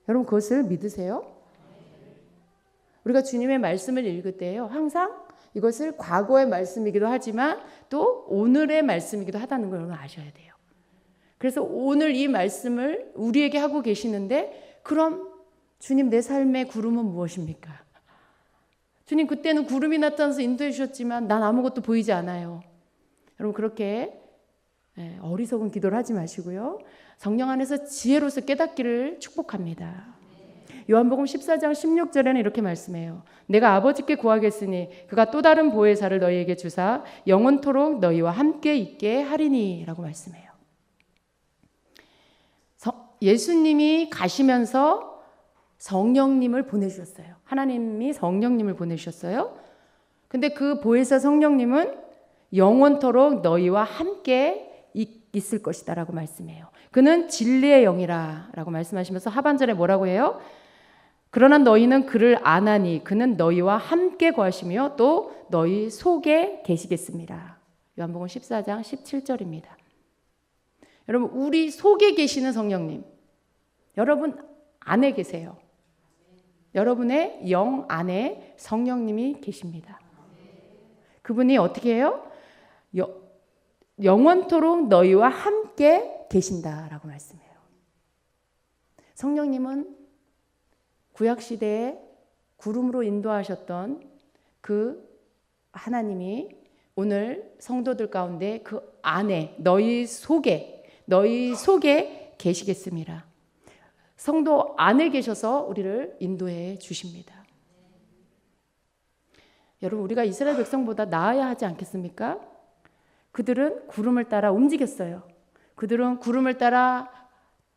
여러분, 그것을 믿으세요? 우리가 주님의 말씀을 읽을 때요, 항상 이것을 과거의 말씀이기도 하지만 또 오늘의 말씀이기도 하다는 걸 여러분 아셔야 돼요. 그래서 오늘 이 말씀을 우리에게 하고 계시는데, 그럼 주님, 내 삶의 구름은 무엇입니까? 주님, 그때는 구름이 나타나서 인도해 주셨지만 난 아무것도 보이지 않아요. 여러분, 그렇게 어리석은 기도를 하지 마시고요, 성령 안에서 지혜로서 깨닫기를 축복합니다. 요한복음 14장 16절에는 이렇게 말씀해요. 내가 아버지께 구하겠으니 그가 또 다른 보혜사를 너희에게 주사 영원토록 너희와 함께 있게 하리니 라고 말씀해요. 예수님이 가시면서 성령님을 보내주셨어요. 하나님이 성령님을 보내주셨어요. 근데 그 보혜사 성령님은 영원토록 너희와 함께 있을 것이다 라고 말씀해요. 그는 진리의 영이라 라고 말씀하시면서 하반절에 뭐라고 해요? 그러나 너희는 그를 아나니 그는 너희와 함께 거하시며 또 너희 속에 계시겠습니다. 요한복음 14장 17절입니다. 여러분, 우리 속에 계시는 성령님, 여러분 안에 계세요. 여러분의 영 안에 성령님이 계십니다. 그분이 어떻게 해요? 영원토록 너희와 함께 계신다라고 말씀해요. 성령님은 구약시대에 구름으로 인도하셨던 그 하나님이 오늘 성도들 가운데 그 안에 너희 속에 계시겠습니다. 성도 안에 계셔서 우리를 인도해 주십니다. 여러분, 우리가 이스라엘 백성보다 나아야 하지 않겠습니까? 그들은 구름을 따라 움직였어요. 그들은 구름을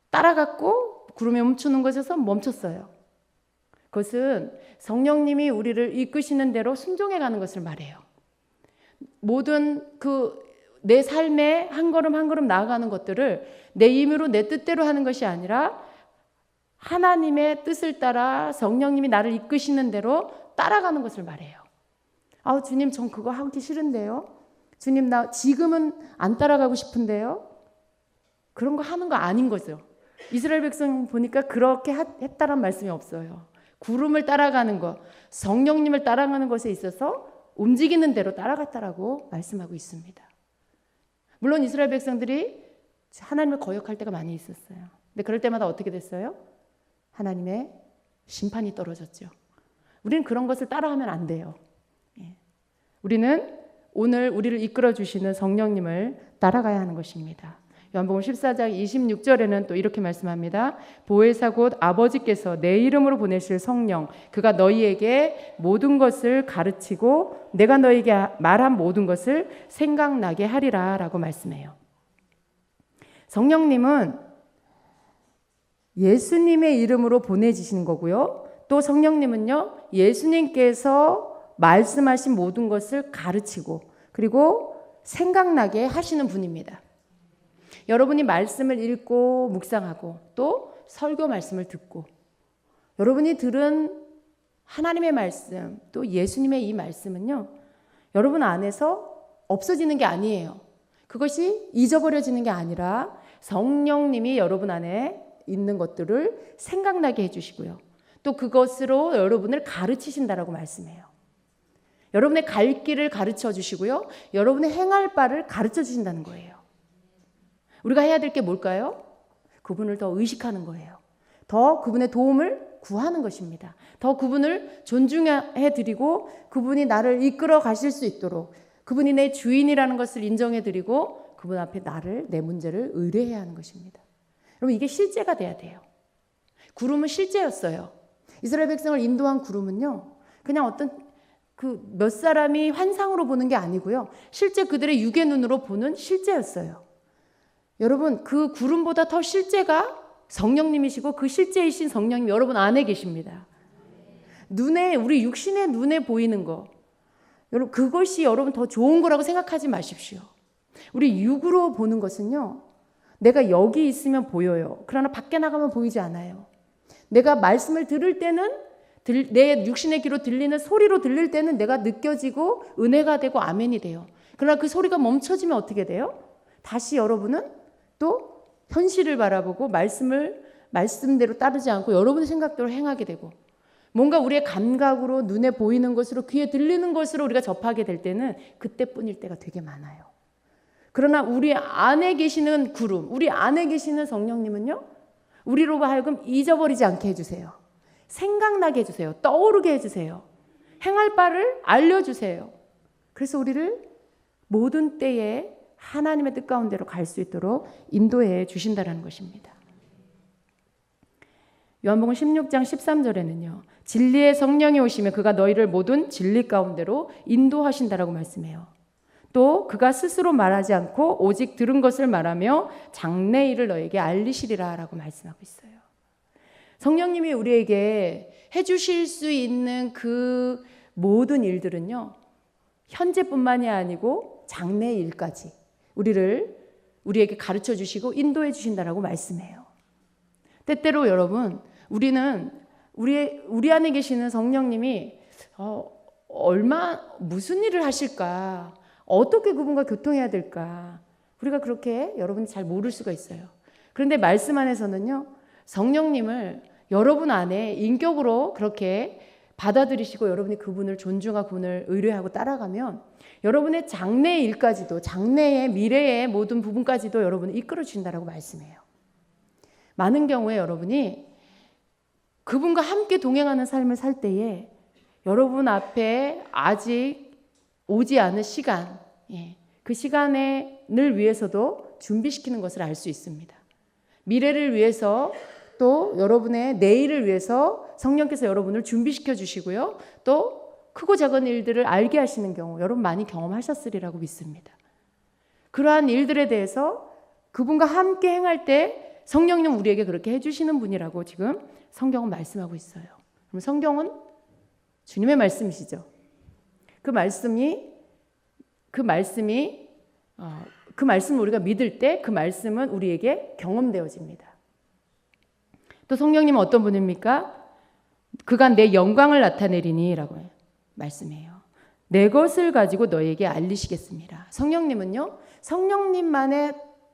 따라갔고 구름에 멈추는 곳에서 멈췄어요. 그것은 성령님이 우리를 이끄시는 대로 순종해 가는 것을 말해요. 모든 내 삶에 한 걸음 한 걸음 나아가는 것들을 내 힘으로 내 뜻대로 하는 것이 아니라 하나님의 뜻을 따라 성령님이 나를 이끄시는 대로 따라가는 것을 말해요. 주님, 전 그거 하기 싫은데요. 주님, 나 지금은 안 따라가고 싶은데요. 그런 거 하는 거 아닌 거죠. 이스라엘 백성 보니까 그렇게 했다란 말씀이 없어요. 구름을 따라가는 것, 성령님을 따라가는 것에 있어서 움직이는 대로 따라갔다라고 말씀하고 있습니다. 물론 이스라엘 백성들이 하나님을 거역할 때가 많이 있었어요. 근데 그럴 때마다 어떻게 됐어요? 하나님의 심판이 떨어졌죠. 우리는 그런 것을 따라하면 안 돼요. 우리는 오늘 우리를 이끌어 주시는 성령님을 따라가야 하는 것입니다. 요한복음 14장 26절에는 또 이렇게 말씀합니다. 보혜사 곧 아버지께서 내 이름으로 보내실 성령, 그가 너희에게 모든 것을 가르치고 내가 너희에게 말한 모든 것을 생각나게 하리라 라고 말씀해요. 성령님은 예수님의 이름으로 보내지시는 거고요. 또 성령님은요, 예수님께서 말씀하신 모든 것을 가르치고 그리고 생각나게 하시는 분입니다. 여러분이 말씀을 읽고 묵상하고 또 설교 말씀을 듣고 여러분이 들은 하나님의 말씀 또 예수님의 이 말씀은요, 여러분 안에서 없어지는 게 아니에요. 그것이 잊어버려지는 게 아니라 성령님이 여러분 안에 있는 것들을 생각나게 해주시고요. 또 그것으로 여러분을 가르치신다라고 말씀해요. 여러분의 갈 길을 가르쳐 주시고요. 여러분의 행할 바를 가르쳐 주신다는 거예요. 우리가 해야 될 게 뭘까요? 그분을 더 의식하는 거예요. 더 그분의 도움을 구하는 것입니다. 더 그분을 존중해 드리고 그분이 나를 이끌어 가실 수 있도록 그분이 내 주인이라는 것을 인정해 드리고 그분 앞에 내 문제를 의뢰해야 하는 것입니다. 여러분, 이게 실제가 돼야 돼요. 구름은 실제였어요. 이스라엘 백성을 인도한 구름은요, 그냥 어떤 몇 사람이 환상으로 보는 게 아니고요, 실제 그들의 육의 눈으로 보는 실제였어요. 여러분, 그 구름보다 더 실제가 성령님이시고 그 실제이신 성령님 여러분 안에 계십니다. 우리 육신의 눈에 보이는 거, 여러분 그것이 여러분 더 좋은 거라고 생각하지 마십시오. 우리 육으로 보는 것은요, 내가 여기 있으면 보여요. 그러나 밖에 나가면 보이지 않아요. 내가 말씀을 들을 때는 내 육신의 귀로 들리는 소리로 들릴 때는 내가 느껴지고 은혜가 되고 아멘이 돼요. 그러나 그 소리가 멈춰지면 어떻게 돼요? 다시 여러분은 또 현실을 바라보고 말씀대로 따르지 않고 여러분의 생각대로 행하게 되고 뭔가 우리의 감각으로 눈에 보이는 것으로 귀에 들리는 것으로 우리가 접하게 될 때는 그때뿐일 때가 되게 많아요. 그러나 우리 안에 계시는 구름, 우리 안에 계시는 성령님은요, 우리로 하여금 잊어버리지 않게 해주세요. 생각나게 해주세요. 떠오르게 해주세요. 행할 바를 알려주세요. 그래서 우리를 모든 때에 하나님의 뜻 가운데로 갈 수 있도록 인도해 주신다는 것입니다. 요한복음 16장 13절에는요. 진리의 성령이 오시면 그가 너희를 모든 진리 가운데로 인도하신다라고 말씀해요. 또 그가 스스로 말하지 않고 오직 들은 것을 말하며 장래일을 너에게 알리시리라 라고 말씀하고 있어요. 성령님이 우리에게 해주실 수 있는 그 모든 일들은요, 현재뿐만이 아니고 장래일까지 우리에게 가르쳐 주시고 인도해 주신다라고 말씀해요. 때때로 여러분, 우리는 우리 안에 계시는 성령님이 무슨 일을 하실까? 어떻게 그분과 교통해야 될까? 우리가 그렇게 여러분이 잘 모를 수가 있어요. 그런데 말씀 안에서는요, 성령님을 여러분 안에 인격으로 그렇게 받아들이시고 여러분이 그분을 존중하고 그분을 의뢰하고 따라가면 여러분의 장래의 일까지도, 장래의 미래의 모든 부분까지도 여러분을 이끌어 주신다라고 말씀해요. 많은 경우에 여러분이 그분과 함께 동행하는 삶을 살 때에 여러분 앞에 아직 오지 않은 시간, 그 시간을 위해서도 준비시키는 것을 알 수 있습니다. 미래를 위해서 또 여러분의 내일을 위해서 성령께서 여러분을 준비시켜 주시고요. 또 크고 작은 일들을 알게 하시는 경우 여러분 많이 경험하셨으리라고 믿습니다. 그러한 일들에 대해서 그분과 함께 행할 때 성령님 우리에게 그렇게 해주시는 분이라고 지금 성경은 말씀하고 있어요. 그럼 성경은 주님의 말씀이시죠. 그 말씀을 우리가 믿을 때 그 말씀은 우리에게 경험되어집니다. 또 성령님은 어떤 분입니까? 그가 내 영광을 나타내리니 라고 말씀해요. 내 것을 가지고 너에게 알리시겠습니다. 성령님은요, 성령님만의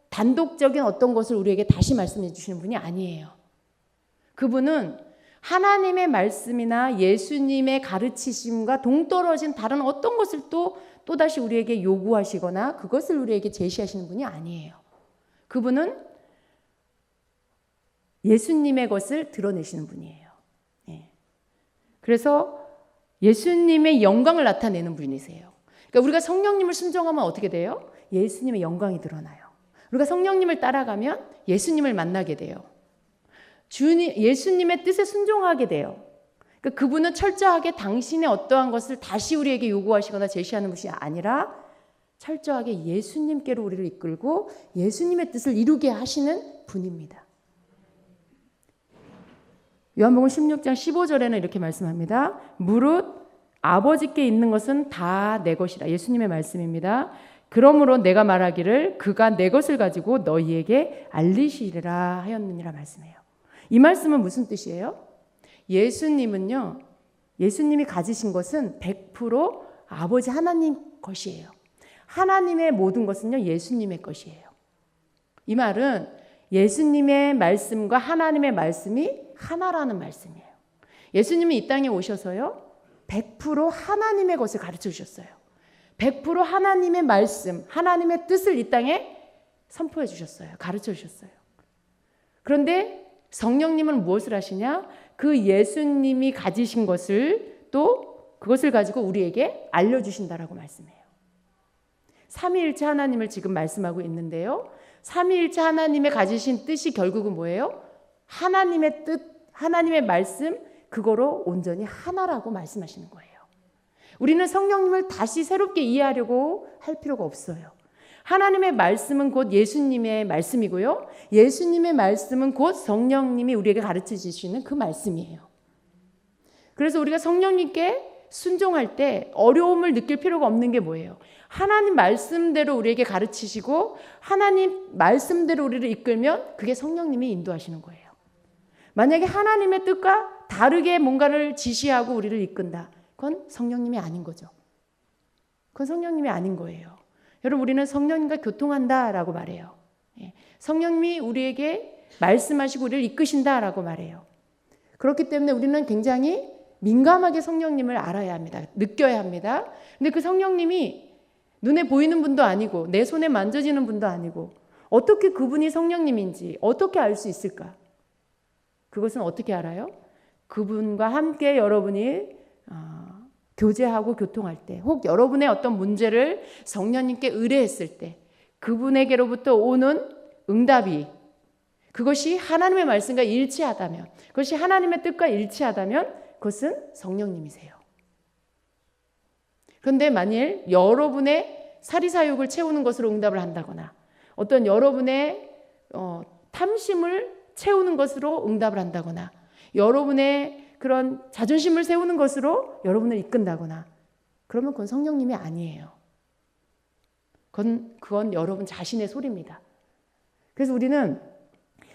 단독적인 어떤 것을 우리에게 다시 말씀해 주시는 분이 아니에요. 그분은 하나님의 말씀이나 예수님의 가르치심과 동떨어진 다른 어떤 것을 또다시 우리에게 요구하시거나 그것을 우리에게 제시하시는 분이 아니에요. 그분은 예수님의 것을 드러내시는 분이에요. 그래서 예수님의 영광을 나타내는 분이세요. 그러니까 우리가 성령님을 순종하면 어떻게 돼요? 예수님의 영광이 드러나요. 우리가 성령님을 따라가면 예수님을 만나게 돼요. 예수님의 뜻에 순종하게 돼요. 그러니까 그분은 철저하게 당신의 어떠한 것을 다시 우리에게 요구하시거나 제시하는 분이 아니라 철저하게 예수님께로 우리를 이끌고 예수님의 뜻을 이루게 하시는 분입니다. 요한복음 16장 15절에는 이렇게 말씀합니다. 무릇 아버지께 있는 것은 다 내 것이라. 예수님의 말씀입니다. 그러므로 내가 말하기를 그가 내 것을 가지고 너희에게 알리시리라 하였느니라 말씀해요. 이 말씀은 무슨 뜻이에요? 예수님은요, 예수님이 가지신 것은 100% 아버지 하나님 것이에요. 하나님의 모든 것은요, 예수님의 것이에요. 이 말은 예수님의 말씀과 하나님의 말씀이 하나라는 말씀이에요. 예수님은 이 땅에 오셔서요, 100% 하나님의 것을 가르쳐 주셨어요. 100% 하나님의 말씀, 하나님의 뜻을 이 땅에 선포해 주셨어요. 가르쳐 주셨어요. 그런데 성령님은 무엇을 하시냐? 그 예수님이 가지신 것을 또 그것을 가지고 우리에게 알려주신다라고 말씀해요. 삼위일체 하나님을 지금 말씀하고 있는데요. 삼위일체 하나님의 가지신 뜻이 결국은 뭐예요? 하나님의 뜻, 하나님의 말씀, 그거로 온전히 하나라고 말씀하시는 거예요. 우리는 성령님을 다시 새롭게 이해하려고 할 필요가 없어요. 하나님의 말씀은 곧 예수님의 말씀이고요. 예수님의 말씀은 곧 성령님이 우리에게 가르쳐 주시는 그 말씀이에요. 그래서 우리가 성령님께 순종할 때 어려움을 느낄 필요가 없는 게 뭐예요? 하나님 말씀대로 우리에게 가르치시고 하나님 말씀대로 우리를 이끌면 그게 성령님이 인도하시는 거예요. 만약에 하나님의 뜻과 다르게 뭔가를 지시하고 우리를 이끈다. 그건 성령님이 아닌 거죠. 그건 성령님이 아닌 거예요. 여러분, 우리는 성령님과 교통한다라고 말해요. 성령님이 우리에게 말씀하시고 우리를 이끄신다라고 말해요. 그렇기 때문에 우리는 굉장히 민감하게 성령님을 알아야 합니다. 느껴야 합니다. 근데 그 성령님이 눈에 보이는 분도 아니고 내 손에 만져지는 분도 아니고 어떻게 그분이 성령님인지 어떻게 알 수 있을까? 그것은 어떻게 알아요? 그분과 함께 여러분이 교제하고 교통할 때, 혹 여러분의 어떤 문제를 성령님께 의뢰했을 때 그분에게로부터 오는 응답이 그것이 하나님의 말씀과 일치하다면, 그것이 하나님의 뜻과 일치하다면 그것은 성령님이세요. 그런데 만일 여러분의 사리사욕을 채우는 것으로 응답을 한다거나 어떤 여러분의 탐심을 채우는 것으로 응답을 한다거나 여러분의 그런 자존심을 세우는 것으로 여러분을 이끈다거나 그러면 그건 성령님이 아니에요. 그건 여러분 자신의 소리입니다. 그래서 우리는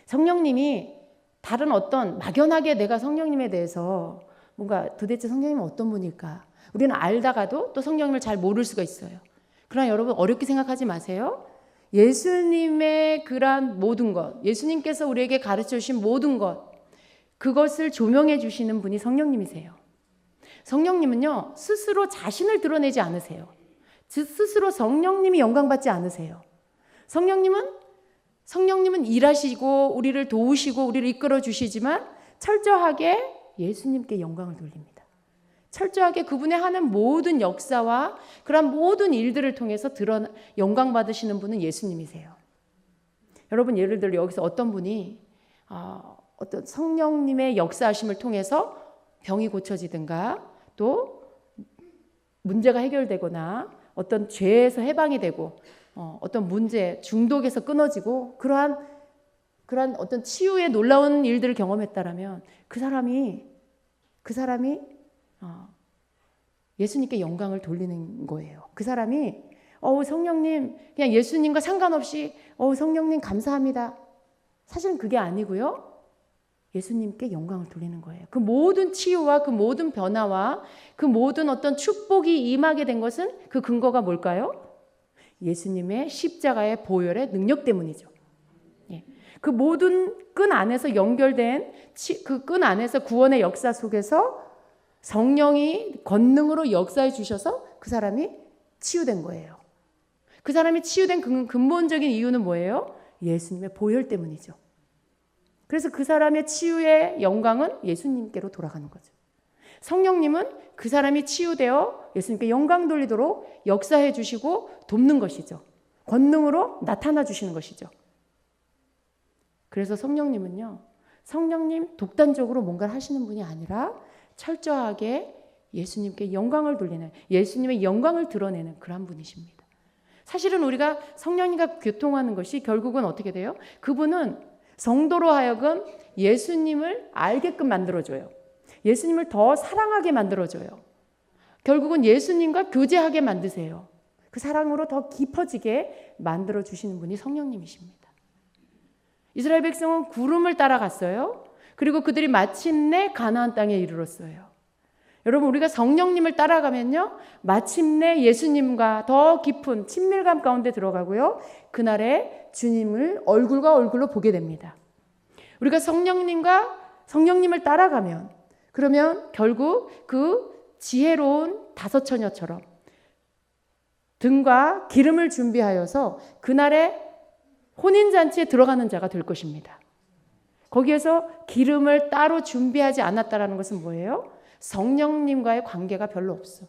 성령님이 다른 어떤 막연하게 내가 성령님에 대해서 뭔가 도대체 성령님은 어떤 분일까? 우리는 알다가도 또 성령님을 잘 모를 수가 있어요. 그러나 여러분 어렵게 생각하지 마세요. 예수님의 그런 모든 것, 예수님께서 우리에게 가르쳐 주신 모든 것, 그것을 조명해 주시는 분이 성령님이세요. 성령님은요, 스스로 자신을 드러내지 않으세요. 스스로 성령님이 영광받지 않으세요. 성령님은 일하시고 우리를 도우시고 우리를 이끌어 주시지만 철저하게 예수님께 영광을 돌립니다. 철저하게 그분의 하는 모든 역사와 그런 모든 일들을 통해서 영광 받으시는 분은 예수님이세요. 여러분, 예를 들어 여기서 어떤 분이 어떤 성령님의 역사하심을 통해서 병이 고쳐지든가 또 문제가 해결되거나 어떤 죄에서 해방이 되고 어떤 문제, 중독에서 끊어지고 그러한 어떤 치유의 놀라운 일들을 경험했다라면 그 사람이 예수님께 영광을 돌리는 거예요. 그 사람이 성령님, 그냥 예수님과 상관없이 성령님 감사합니다. 사실은 그게 아니고요. 예수님께 영광을 돌리는 거예요. 그 모든 치유와 그 모든 변화와 그 모든 어떤 축복이 임하게 된 것은 그 근거가 뭘까요? 예수님의 십자가의 보혈의 능력 때문이죠. 그 모든 끈 안에서 연결된 그 끈 안에서 구원의 역사 속에서 성령이 권능으로 역사해 주셔서 그 사람이 치유된 거예요. 그 사람이 치유된 근본적인 이유는 뭐예요? 예수님의 보혈 때문이죠. 그래서 그 사람의 치유의 영광은 예수님께로 돌아가는 거죠. 성령님은 그 사람이 치유되어 예수님께 영광 돌리도록 역사해 주시고 돕는 것이죠. 권능으로 나타나 주시는 것이죠. 그래서 성령님은요, 성령님 독단적으로 뭔가를 하시는 분이 아니라 철저하게 예수님께 영광을 돌리는, 예수님의 영광을 드러내는 그런 분이십니다. 사실은 우리가 성령님과 교통하는 것이 결국은 어떻게 돼요? 그분은 성도로 하여금 예수님을 알게끔 만들어줘요. 예수님을 더 사랑하게 만들어줘요. 결국은 예수님과 교제하게 만드세요. 그 사랑으로 더 깊어지게 만들어 주시는 분이 성령님이십니다. 이스라엘 백성은 구름을 따라갔어요. 그리고 그들이 마침내 가나안 땅에 이르렀어요. 여러분, 우리가 성령님을 따라가면요, 마침내 예수님과 더 깊은 친밀감 가운데 들어가고요, 그날에 주님을 얼굴과 얼굴로 보게 됩니다. 우리가 성령님을 따라가면, 그러면 결국 그 지혜로운 다섯 처녀처럼 등과 기름을 준비하여서 그날에 혼인잔치에 들어가는 자가 될 것입니다. 거기에서 기름을 따로 준비하지 않았다라는 것은 뭐예요? 성령님과의 관계가 별로 없어.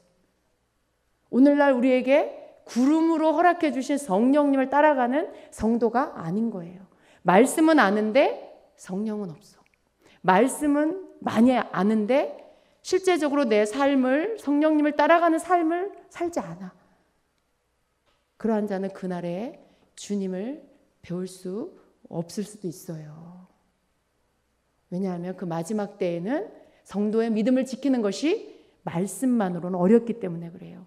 오늘날 우리에게 구름으로 허락해 주신 성령님을 따라가는 성도가 아닌 거예요. 말씀은 아는데 성령은 없어. 말씀은 많이 아는데 실제적으로 내 삶을, 성령님을 따라가는 삶을 살지 않아. 그러한 자는 그날에 주님을 배울 수 없을 수도 있어요. 왜냐하면 그 마지막 때에는 성도의 믿음을 지키는 것이 말씀만으로는 어렵기 때문에 그래요.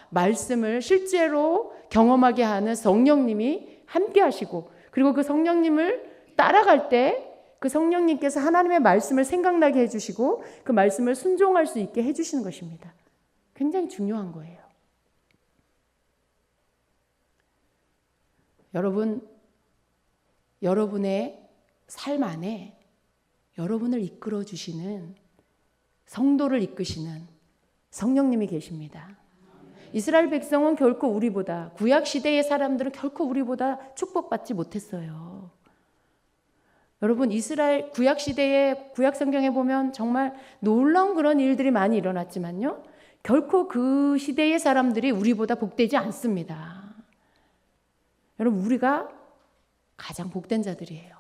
말씀을 실제로 경험하게 하는 성령님이 함께 하시고, 그리고 그 성령님을 따라갈 때 그 성령님께서 하나님의 말씀을 생각나게 해주시고 그 말씀을 순종할 수 있게 해주시는 것입니다. 굉장히 중요한 거예요. 여러분의 삶 안에 여러분을 이끌어 주시는, 성도를 이끄시는 성령님이 계십니다. 이스라엘 백성은 결코 우리보다, 구약 시대의 사람들은 결코 우리보다 축복받지 못했어요. 여러분, 이스라엘 구약 시대의 구약 성경에 보면 정말 놀라운 그런 일들이 많이 일어났지만요, 결코 그 시대의 사람들이 우리보다 복되지 않습니다. 여러분, 우리가 가장 복된 자들이에요.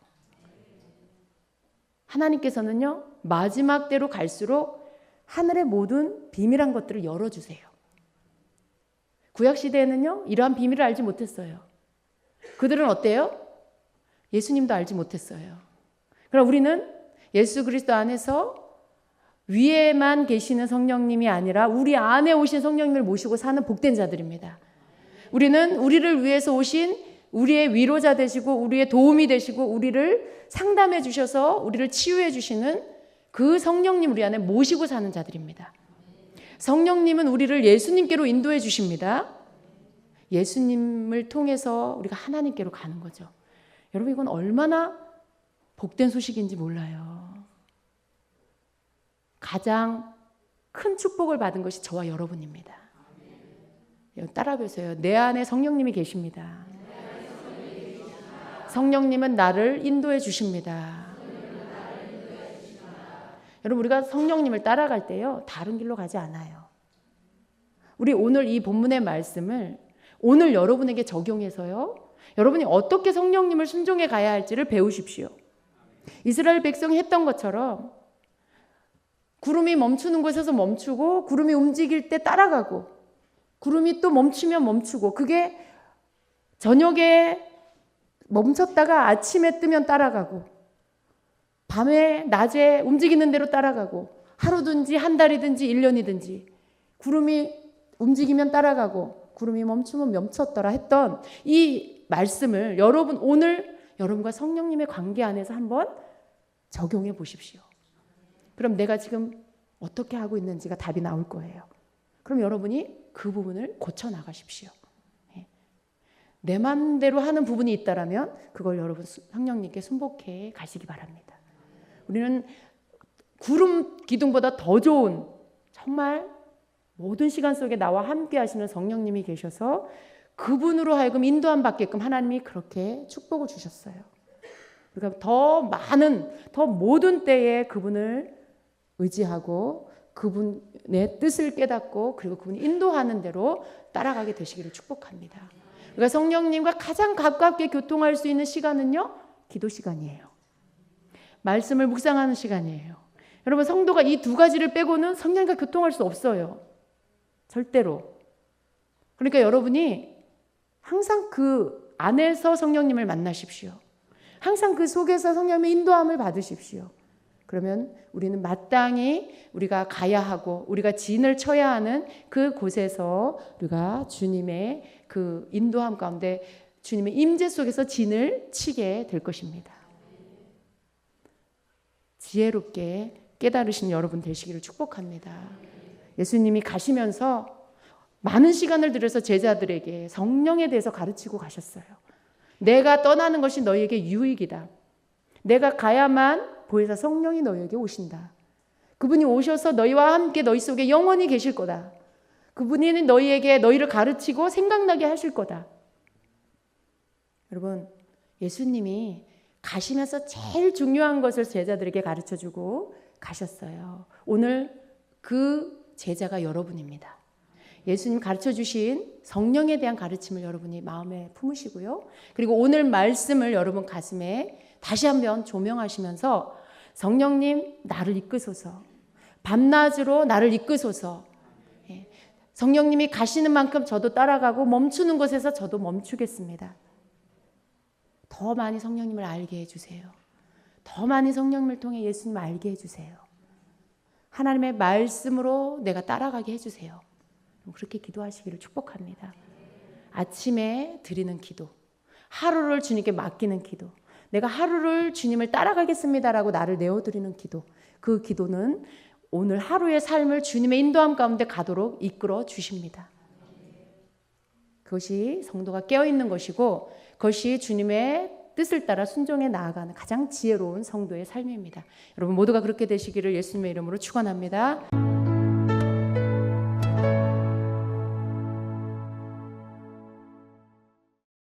하나님께서는요, 마지막 때로 갈수록 하늘의 모든 비밀한 것들을 열어주세요. 구약 시대에는요, 이러한 비밀을 알지 못했어요. 그들은 어때요? 예수님도 알지 못했어요. 그럼 우리는 예수 그리스도 안에서 위에만 계시는 성령님이 아니라 우리 안에 오신 성령님을 모시고 사는 복된 자들입니다. 우리는 우리를 위해서 오신 우리의 위로자 되시고 우리의 도움이 되시고 우리를 상담해 주셔서 우리를 치유해 주시는 그 성령님 우리 안에 모시고 사는 자들입니다. 성령님은 우리를 예수님께로 인도해 주십니다. 예수님을 통해서 우리가 하나님께로 가는 거죠. 여러분, 이건 얼마나 복된 소식인지 몰라요. 가장 큰 축복을 받은 것이 저와 여러분입니다. 따라 보세요. 내 안에 성령님이 계십니다. 성령님은 나를 인도해 주십니다. 여러분, 우리가 성령님을 따라갈 때요, 다른 길로 가지 않아요. 우리 오늘 이 본문의 말씀을 오늘 여러분에게 적용해서요, 여러분이 어떻게 성령님을 순종해 가야 할지를 배우십시오. 이스라엘 백성이 했던 것처럼 구름이 멈추는 곳에서 멈추고, 구름이 움직일 때 따라가고, 구름이 또 멈추면 멈추고, 그게 저녁에 멈췄다가 아침에 뜨면 따라가고, 밤에 낮에 움직이는 대로 따라가고, 하루든지 한 달이든지 1년이든지 구름이 움직이면 따라가고 구름이 멈추면 멈췄더라 했던 이 말씀을 여러분 오늘 여러분과 성령님의 관계 안에서 한번 적용해 보십시오. 그럼 내가 지금 어떻게 하고 있는지가 답이 나올 거예요. 그럼 여러분이 그 부분을 고쳐 나가십시오. 내 마음대로 하는 부분이 있다라면 그걸 여러분 성령님께 순복해 가시기 바랍니다. 우리는 구름 기둥보다 더 좋은, 정말 모든 시간 속에 나와 함께 하시는 성령님이 계셔서 그분으로 하여금 인도함 받게끔 하나님이 그렇게 축복을 주셨어요. 그러니까 더 많은, 더 모든 때에 그분을 의지하고 그분의 뜻을 깨닫고 그리고 그분이 인도하는 대로 따라가게 되시기를 축복합니다. 그러니까 성령님과 가장 가깝게 교통할 수 있는 시간은요, 기도 시간이에요. 말씀을 묵상하는 시간이에요. 여러분, 성도가 이 두 가지를 빼고는 성령과 교통할 수 없어요. 절대로. 그러니까 여러분이 항상 그 안에서 성령님을 만나십시오. 항상 그 속에서 성령님의 인도함을 받으십시오. 그러면 우리는 마땅히 우리가 가야 하고 우리가 진을 쳐야 하는 그 곳에서 우리가 주님의 그 인도함 가운데 주님의 임재 속에서 진을 치게 될 것입니다. 지혜롭게 깨달으신 여러분 되시기를 축복합니다. 예수님이 가시면서 많은 시간을 들여서 제자들에게 성령에 대해서 가르치고 가셨어요. 내가 떠나는 것이 너희에게 유익이다. 내가 가야만 보혜사 성령이 너희에게 오신다. 그분이 오셔서 너희와 함께 너희 속에 영원히 계실 거다. 그분이 너희에게 너희를 가르치고 생각나게 하실 거다. 여러분, 예수님이 가시면서 제일 중요한 것을 제자들에게 가르쳐주고 가셨어요. 오늘 그 제자가 여러분입니다. 예수님 가르쳐주신 성령에 대한 가르침을 여러분이 마음에 품으시고요. 그리고 오늘 말씀을 여러분 가슴에 다시 한번 조명하시면서 성령님 나를 이끄소서, 밤낮으로 나를 이끄소서. 성령님이 가시는 만큼 저도 따라가고 멈추는 곳에서 저도 멈추겠습니다. 더 많이 성령님을 알게 해주세요. 더 많이 성령님을 통해 예수님을 알게 해주세요. 하나님의 말씀으로 내가 따라가게 해주세요. 그렇게 기도하시기를 축복합니다. 아침에 드리는 기도, 하루를 주님께 맡기는 기도, 내가 하루를 주님을 따라가겠습니다라고 나를 내어드리는 기도, 그 기도는 오늘 하루의 삶을 주님의 인도함 가운데 가도록 이끌어 주십니다. 그것이 성도가 깨어있는 것이고 그것이 주님의 뜻을 따라 순종해 나아가는 가장 지혜로운 성도의 삶입니다. 여러분 모두가 그렇게 되시기를 예수님의 이름으로 축원합니다.